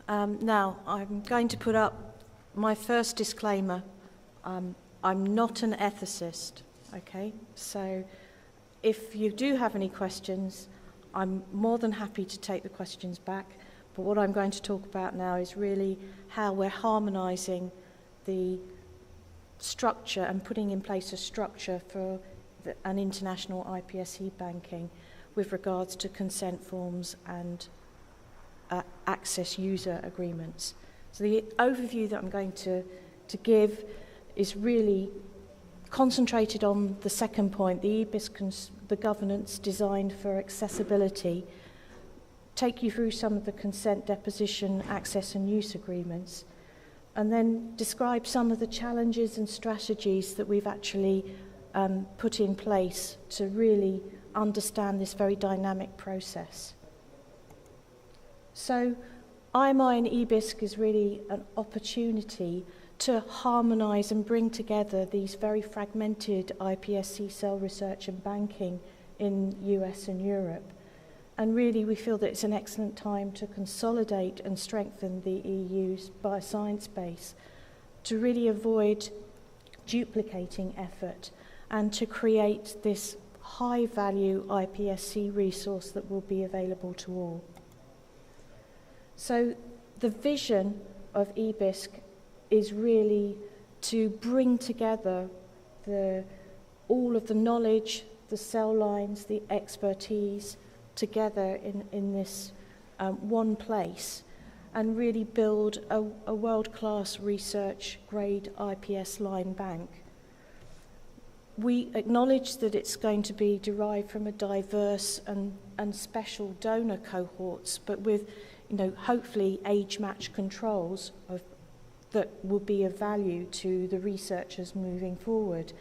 Now, I'm going to put up my first disclaimer. I'm not an ethicist, okay? So if you do have any questions, I'm more than happy to take the questions back. But what I'm going to talk about now is really how we're harmonising the structure and putting in place a structure for an international iPSC banking with regards to consent forms and access user agreements. So the overview that I'm going to give is really concentrated on the second point, the EBiSC, the governance designed for accessibility, take you through some of the consent deposition, access and use agreements, and then describe some of the challenges and strategies that we've actually put in place to really understand this very dynamic process. So IMI and EBiSC is really an opportunity to harmonise and bring together these very fragmented iPSC cell research and banking in US and Europe. And really we feel that it's an excellent time to consolidate and strengthen the EU's bioscience base to really avoid duplicating effort and to create this high-value iPSC resource that will be available to all. So the vision of EBiSC is really to bring together all of the knowledge, the cell lines, the expertise together in this one place and really build a world-class research-grade IPS line bank. We acknowledge that it's going to be derived from a diverse and special donor cohorts, but with, hopefully age-matched controls that will be of value to the researchers moving forward.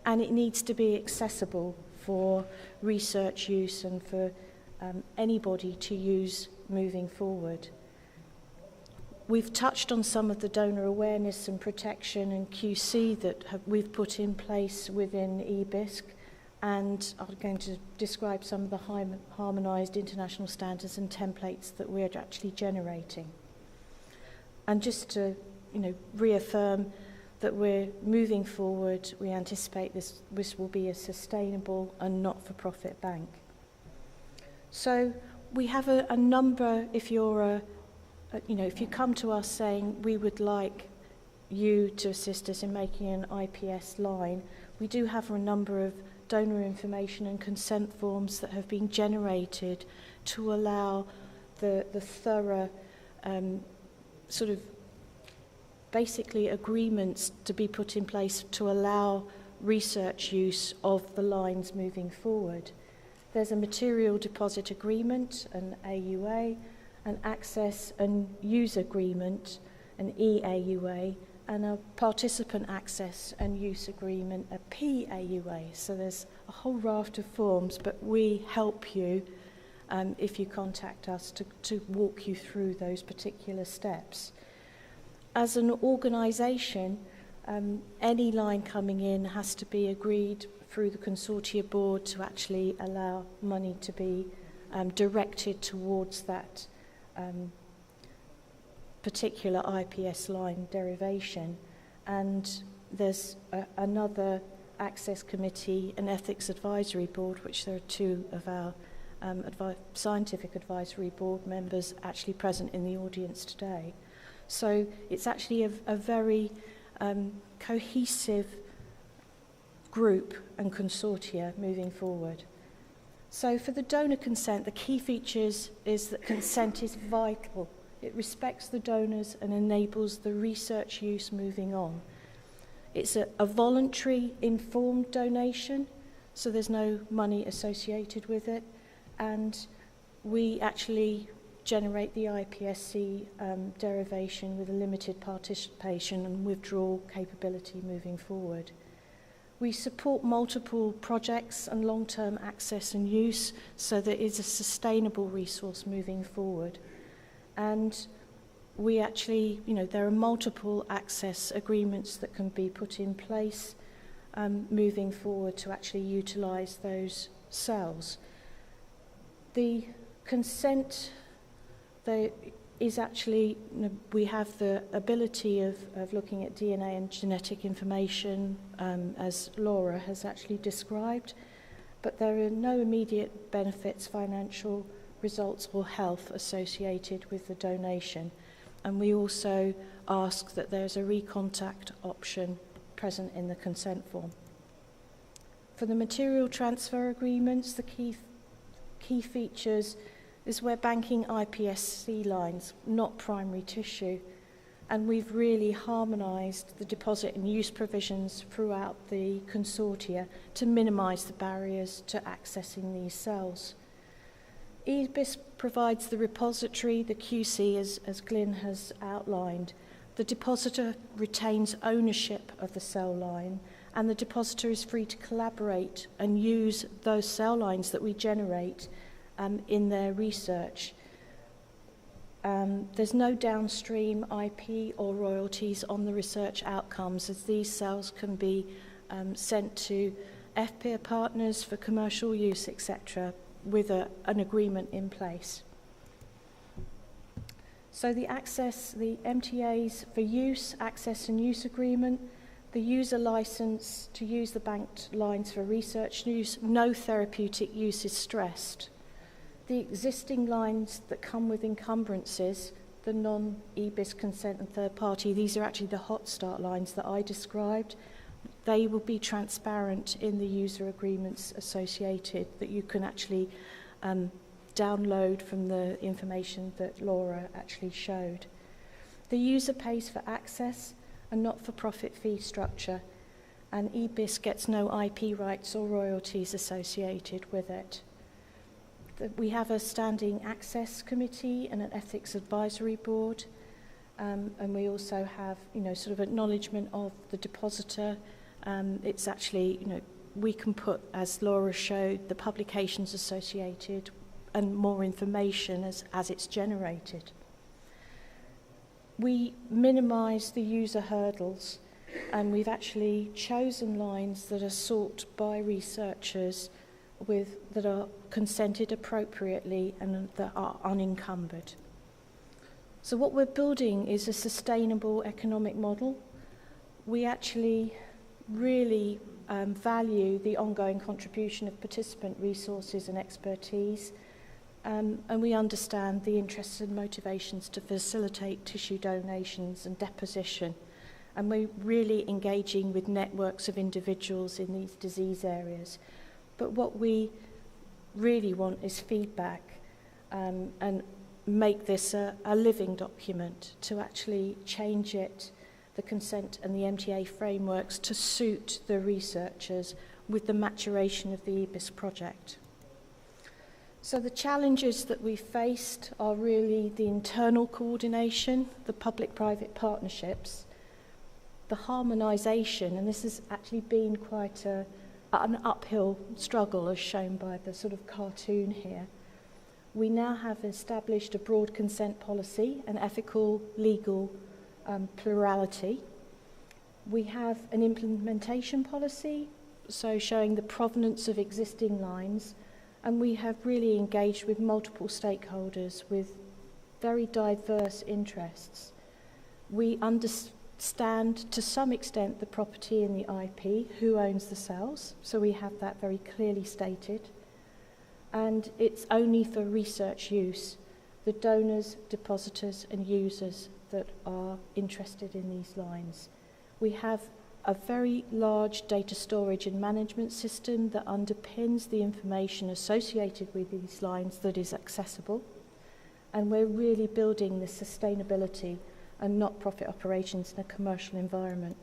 And it needs to be accessible for research use and for anybody to use moving forward. We've touched on some of the donor awareness and protection and QC that we've put in place within EBiSC, and I'm going to describe some of the harmonised international standards and templates that we're actually generating. And just to reaffirm that we're moving forward, we anticipate this will be a sustainable and not-for-profit bank. So we have a number, if you come to us saying we would like you to assist us in making an IPS line, we do have a number of donor information and consent forms that have been generated to allow the thorough sort of basically agreements to be put in place to allow research use of the lines moving forward. There's a material deposit agreement, an AUA, an access and use agreement, an EAUA, and a participant access and use agreement, a PAUA. So there's a whole raft of forms, but we help you if you contact us to walk you through those particular steps. As an organisation, any line coming in has to be agreed through the consortia board to actually allow money to be directed towards that particular IPS line derivation. And there's another access committee, an ethics advisory board, which there are two of our scientific advisory board members actually present in the audience today. So it's actually a very cohesive group and consortia moving forward. So for the donor consent, the key features is that consent is vital. It respects the donors and enables the research use moving on. It's a voluntary informed donation, so there's no money associated with it, and we actually generate the iPSC derivation with a limited participation and withdrawal capability moving forward. We support multiple projects and long-term access and use so that it's a sustainable resource moving forward. And we actually, there are multiple access agreements that can be put in place moving forward to actually utilise those cells. The consent, is actually, we have the ability of looking at DNA and genetic information, as Laura has actually described, but there are no immediate benefits, financial results or health associated with the donation. And we also ask that there's a recontact option present in the consent form. For the material transfer agreements, the key features is we're banking iPSC lines, not primary tissue, and we've really harmonised the deposit and use provisions throughout the consortia to minimise the barriers to accessing these cells. EBiSC provides the repository, the QC, as Glyn has outlined. The depositor retains ownership of the cell line, and the depositor is free to collaborate and use those cell lines that we generate in their research. There's no downstream IP or royalties on the research outcomes, as these cells can be sent to FPIR partners for commercial use, etc., with an agreement in place. So the MTAs for use, access and use agreement, the user license to use the banked lines for research use, no therapeutic use is stressed. The existing lines that come with encumbrances, the non-EBiSC consent and third party, these are actually the hot start lines that I described. They will be transparent in the user agreements associated that you can actually download from the information that Laura actually showed. The user pays for access, a not-for-profit fee structure, and EBiSC gets no IP rights or royalties associated with it. We have a standing access committee and an ethics advisory board, and we also have, sort of acknowledgement of the depositor. It's actually, we can put, as Laura showed, the publications associated and more information as it's generated. We minimise the user hurdles, and we've actually chosen lines that are sought by researchers that are consented appropriately and that are unencumbered. So what we're building is a sustainable economic model. We actually really value the ongoing contribution of participant resources and expertise, and we understand the interests and motivations to facilitate tissue donations and deposition, and we're really engaging with networks of individuals in these disease areas. But what we really want is feedback and make this a living document to actually change it, the consent and the MTA frameworks, to suit the researchers with the maturation of the EBiSC project. So the challenges that we faced are really the internal coordination, the public-private partnerships, the harmonisation, and this has actually been quite an uphill struggle, as shown by the sort of cartoon here. We now have established a broad consent policy and ethical, legal plurality. We have an implementation policy, so showing the provenance of existing lines, and we have really engaged with multiple stakeholders with very diverse interests. We understand to some extent the property and the IP, who owns the cells, so we have that very clearly stated. And it's only for research use, the donors, depositors and users that are interested in these lines. We have a very large data storage and management system that underpins the information associated with these lines that is accessible, and we're really building the sustainability and not-profit operations in a commercial environment.